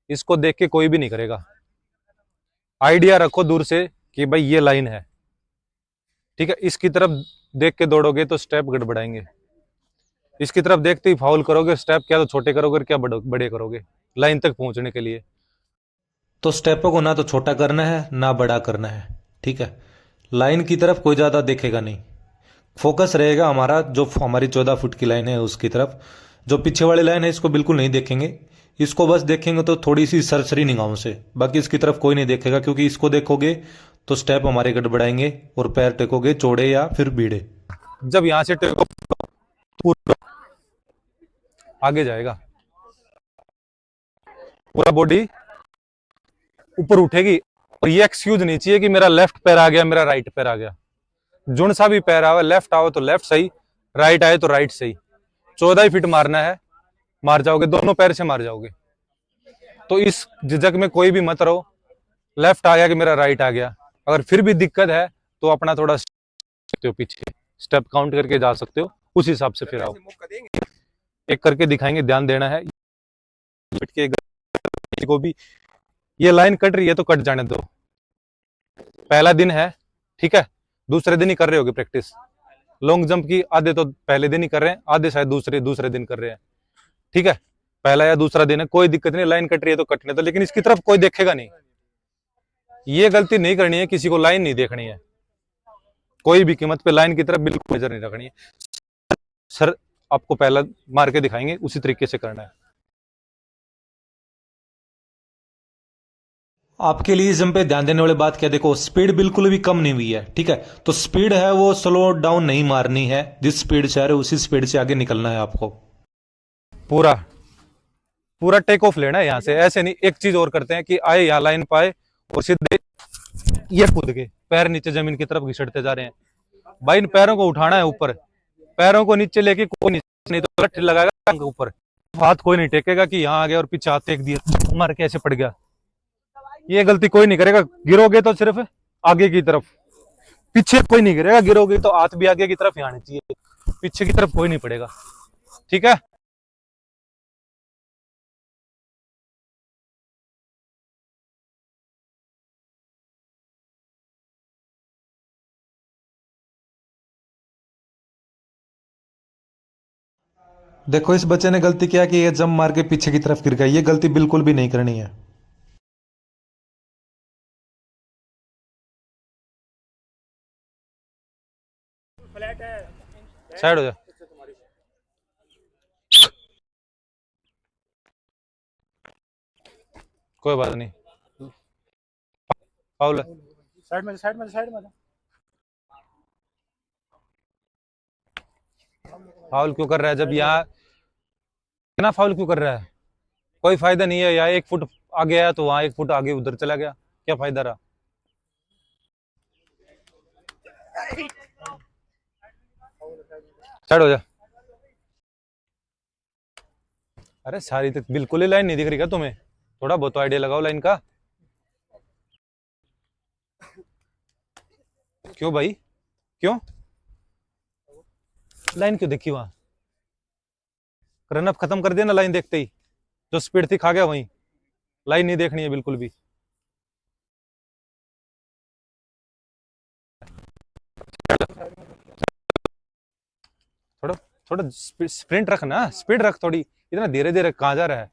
इसको देख के कोई भी नहीं करेगा। आइडिया रखो दूर से कि भाई ये लाइन है, ठीक है। इसकी तरफ देख के दौड़ोगे तो स्टेप गड़बड़ाएंगे, इसकी तरफ देखते ही फाउल करोगे, स्टेप क्या तो छोटे करोगे क्या बड़े करोगे लाइन तक पहुंचने के लिए। तो स्टेपों को ना तो छोटा करना है ना बड़ा करना है, ठीक है। लाइन की तरफ कोई ज़्यादा देखेगा नहीं, फोकस रहेगा हमारा जो हमारी 14 फुट की लाइन है उसकी तरफ। जो पीछे वाली लाइन है इसको बिल्कुल नहीं देखेंगे, इसको बस देखेंगे तो थोड़ी सी सरसरी निगाहों से, बाकी इसकी तरफ कोई नहीं देखेगा, क्योंकि इसको देखोगे तो स्टेप हमारे गड़बड़ाएंगे और पैर टेकोगे चौड़े या फिर भीड़े। जब यहां से टेको पूरा आगे जाएगा, पूरा बॉडी ऊपर उठेगी। और ये एक्सक्यूज नहीं चाहिए कि मेरा लेफ्ट पैर आ गया, मेरा राइट पैर आ गया। जुन सा भी पैर आवे, लेफ्ट आओ तो लेफ्ट सही, राइट आए तो राइट सही। 14 ही फीट मारना है, मार जाओगे, दोनों पैर से मार जाओगे। तो इस झिझक में कोई भी मत रहो, लेफ्ट आ गया कि मेरा राइट आ गया। अगर फिर भी दिक्कत है तो अपना थोड़ा सकते हो, पीछे स्टेप काउंट करके जा सकते हो, उस हिसाब से फिर आओ। एक करके दिखाएंगे, ध्यान देना है। को भी ये लाइन कट रही है तो कट जाने दो, पहला दिन है, ठीक है। दूसरे दिन ही कर रहे होगे प्रैक्टिस लॉन्ग जंप की, आधे तो पहले दिन ही कर रहे हैं, आधे शायद दूसरे दूसरे दिन कर रहे हैं, ठीक है। पहला या दूसरा दिन है, कोई दिक्कत नहीं, लाइन कट रही है तो कटने दो, लेकिन इसकी तरफ कोई देखेगा नहीं। ये गलती नहीं करनी है, किसी को लाइन नहीं देखनी है, कोई भी कीमत पे लाइन की तरफ बिल्कुल नजर नहीं रखनी है। सर आपको पहला मार के दिखाएंगे, उसी तरीके से करना है। आपके लिए इस जंप पे ध्यान देने वाली बात क्या, देखो स्पीड बिल्कुल भी कम नहीं हुई है, ठीक है। तो स्पीड है वो स्लो डाउन नहीं मारनी है, जिस स्पीड से आ रहे उसी स्पीड से आगे निकलना है आपको। पूरा पूरा टेक ऑफ लेना है यहाँ से, ऐसे नहीं। एक चीज और करते हैं कि आए यहाँ लाइन पाए और सीधे ये कूद के पैर नीचे जमीन की तरफ घिसटते जा रहे हैं। भाई इन पैरों को उठाना है ऊपर, पैरों को नीचे लेके कोई नहीं तो लठ लगाएगा ऊपर, हाथ कोई नहीं टेकेगा कि यहाँ आ गया और पीछे हाथ टेक दिया मार के ऐसे पड़ गया। ये गलती कोई नहीं करेगा। गिरोगे तो सिर्फ आगे की तरफ, पीछे कोई नहीं गिरेगा। गिरोगे तो हाथ भी आगे की तरफ ही आने चाहिए, पीछे की तरफ कोई नहीं पड़ेगा, ठीक है। देखो इस बच्चे ने गलती किया कि ये जंप मार के पीछे की तरफ गिर गया, ये गलती बिल्कुल भी नहीं करनी है। साइड हो जा, कोई बात नहीं, फाउल है। फाउल क्यों कर रहा है जब यहाँ, इतना फाउल क्यों कर रहा है? कोई फायदा नहीं है, या 1 फुट आगे आया तो वहां 1 फुट आगे उधर चला गया, क्या फायदा रहा? साइड हो जा। अरे सारी तक बिल्कुल ही लाइन नहीं दिख रही क्या तुम्हें? थोड़ा बहुत आइडिया लगाओ लाइन का। क्यों भाई, क्यों लाइन क्यों देखी वहां? रन अप खत्म कर दिया ना लाइन देखते ही, जो स्पीड थी खा गया वहीं। लाइन नहीं देखनी है बिल्कुल भी। थोड़ा थोड़ा स्प्रिंट रख ना, स्पीड रख थोड़ी, इतना धीरे धीरे कहाँ जा रहा है?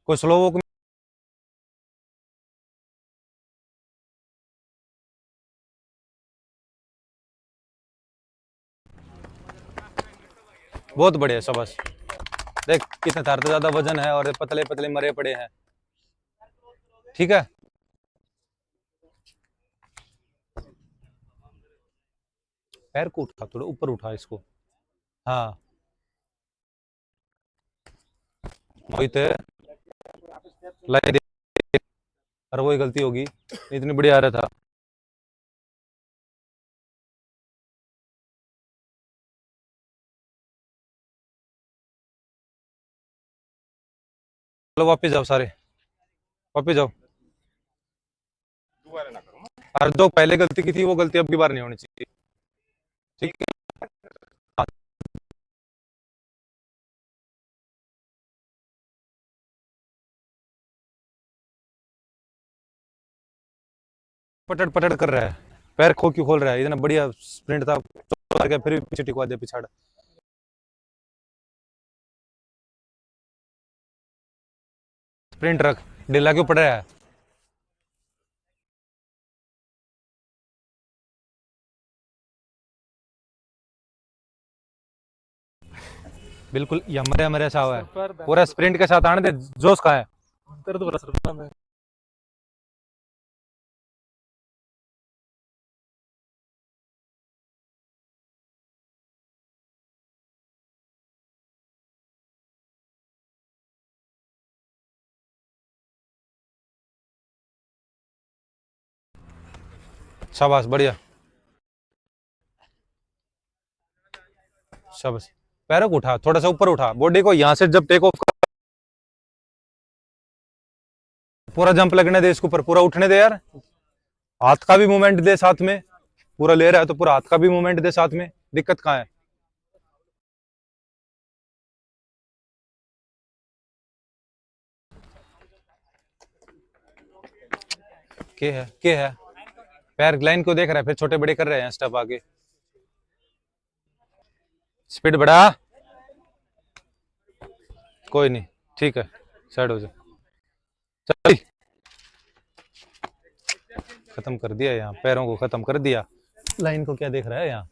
कोई स्लो वॉक। बहुत बढ़िया, शाबाश। देख कितने थार से ज्यादा वजन है और पतले पतले मरे पड़े हैं, ठीक है। पैर को उठा, थोड़ा ऊपर उठा इसको, हाँ वही तो लाई दे। और वही गलती होगी, इतनी बढ़िया आ रहा था। चलो वापस जाओ सारे, वापस जाओ। और जो पहले गलती की थी वो गलती अब की बार नहीं होनी चाहिए, ठीक है। पटड़ पटड़ कर रहा है, पैर खो क्यों खोल रहा है, इतना बढ़िया स्प्रिंट था, मार के फिर भी पीछे टिकवा दे पिछाड़। स्प्रिंट रख, ढीला क्यों पड़ रहा है। बिल्कुल ये मरे मरे सा हुआ है, पूरा स्प्रिंट के साथ आने दे, जोश का है। दर्द हो रहा सर में। शाबाश बढ़िया, शाबाश। पैरों को उठा, थोड़ा सा ऊपर उठा बॉडी को, यहां से जब टेक ऑफ, पूरा जंप लगने दे इसके ऊपर, पूरा उठने दे यार, हाथ का भी मूवमेंट दे साथ में, पूरा ले रहा है तो पूरा हाथ का भी मूवमेंट दे साथ में, दिक्कत कहाँ है। के है, पैर लाइन को देख रहा है, फिर छोटे बड़े कर रहे हैं स्टेप आगे, स्पीड बढ़ा, कोई नहीं, ठीक है, साइड हो जा, चल खत्म कर दिया यहाँ, पैरों को खत्म कर दिया, लाइन को क्या देख रहा है यहाँ।